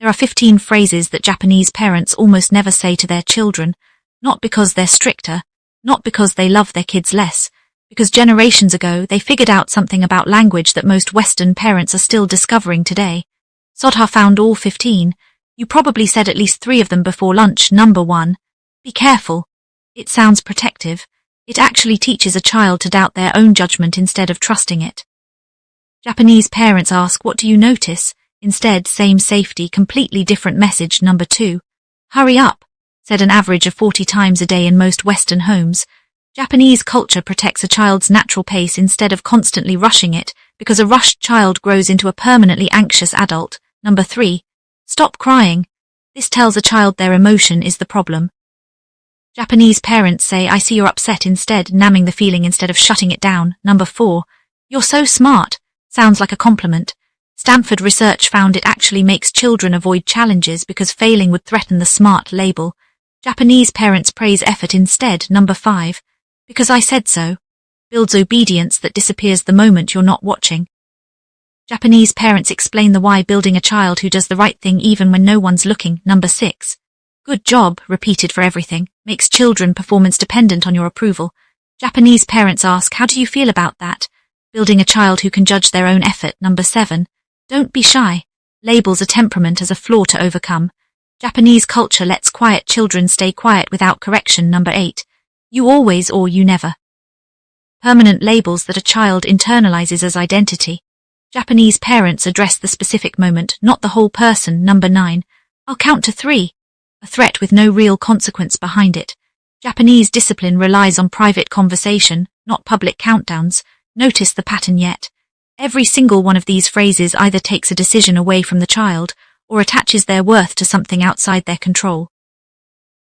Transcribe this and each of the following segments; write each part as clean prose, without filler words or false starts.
There are 15 phrases that Japanese parents almost never say to their children, not because they're stricter, not because they love their kids less, because generations ago they figured out something about language that most Western parents are still discovering today. Sodhar found all 15. You probably said at least 3 of them before lunch. Number 1. Be careful. It sounds protective. It actually teaches a child to doubt their own judgment instead of trusting it. Japanese parents ask, what do you notice? Instead, same safety, completely different message. Number 2. Hurry up, said an average of 40 times a day in most Western homes. Japanese culture protects a child's natural pace instead of constantly rushing it, because a rushed child grows into a permanently anxious adult. Number 3. Stop crying. This tells a child their emotion is the problem. Japanese parents say, I see you're upset, instead numbing the feeling instead of shutting it down. Number 4. You're so smart. Sounds like a compliment. Stanford research found it actually makes children avoid challenges because failing would threaten the smart label. Japanese parents praise effort instead. Number 5. Because I said so. Builds obedience that disappears the moment you're not watching. Japanese parents explain the why, building a child who does the right thing even when no one's looking. Number 6. Good job, repeated for everything, makes children performance dependent on your approval. Japanese parents ask, how do you feel about that? Building a child who can judge their own effort. Number 7. Don't be shy. Labels a temperament as a flaw to overcome. Japanese culture lets quiet children stay quiet without correction. Number 8. You always or you never. Permanent labels that a child internalizes as identity. Japanese parents address the specific moment, not the whole person. Number 9. I'll count to 3. A threat with no real consequence behind it. Japanese discipline relies on private conversation, not public countdowns. Notice the pattern yet. Every single one of these phrases either takes a decision away from the child or attaches their worth to something outside their control.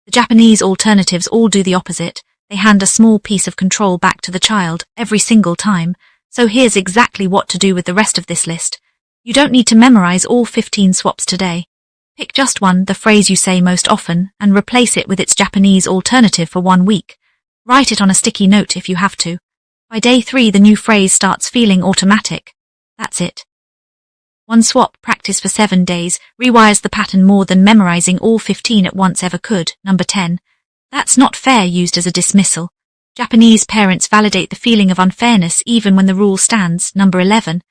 The Japanese alternatives all do the opposite. They hand a small piece of control back to the child every single time. So here's exactly what to do with the rest of this list. You don't need to memorize all 15 swaps today. Pick just one, the phrase you say most often, and replace it with its Japanese alternative for 1 week. Write it on a sticky note if you have to. By day 3, the new phrase starts feeling automatic. That's it. One swap practice for 7 days rewires the pattern more than memorizing all 15 at once ever could. Number 10. That's not fair, used as a dismissal. Japanese parents validate the feeling of unfairness even when the rule stands. Number 11.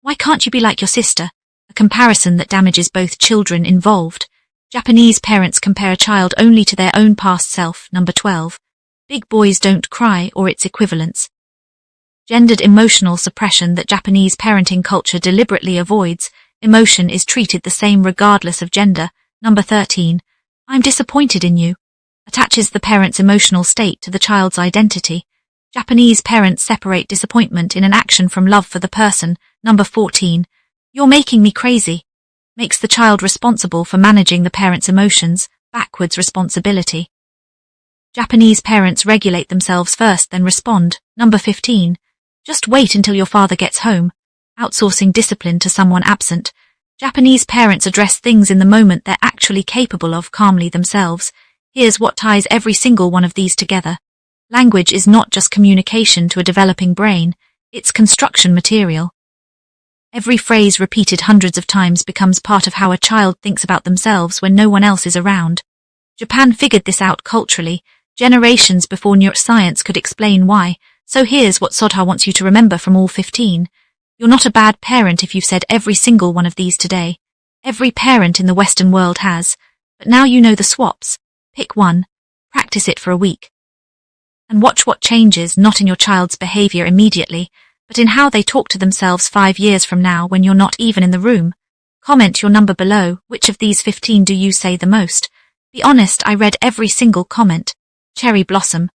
Why can't you be like your sister? A comparison that damages both children involved. Japanese parents compare a child only to their own past self. Number 12. Big boys don't cry, or its equivalents. Gendered emotional suppression that Japanese parenting culture deliberately avoids. Emotion is treated the same regardless of gender. Number 13. I'm disappointed in you. Attaches the parent's emotional state to the child's identity. Japanese parents separate disappointment in an action from love for the person. Number 14. You're making me crazy. Makes the child responsible for managing the parent's emotions, backwards responsibility. Japanese parents regulate themselves first, then respond. Number 15. Just wait until your father gets home. Outsourcing discipline to someone absent. Japanese parents address things in the moment they're actually capable of calmly themselves. Here's what ties every single one of these together. Language is not just communication to a developing brain, it's construction material. Every phrase repeated hundreds of times becomes part of how a child thinks about themselves when no one else is around. Japan figured this out culturally, generations before neuroscience could explain why. So here's what Sodhar wants you to remember from all 15. You're not a bad parent if you've said every single one of these today. Every parent in the Western world has. But now you know the swaps. Pick one. Practice it for a week. And watch what changes, not in your child's behavior immediately, but in how they talk to themselves 5 years from now when you're not even in the room. Comment your number below. Which of these 15 do you say the most? Be honest, I read every single comment. Cherry blossom.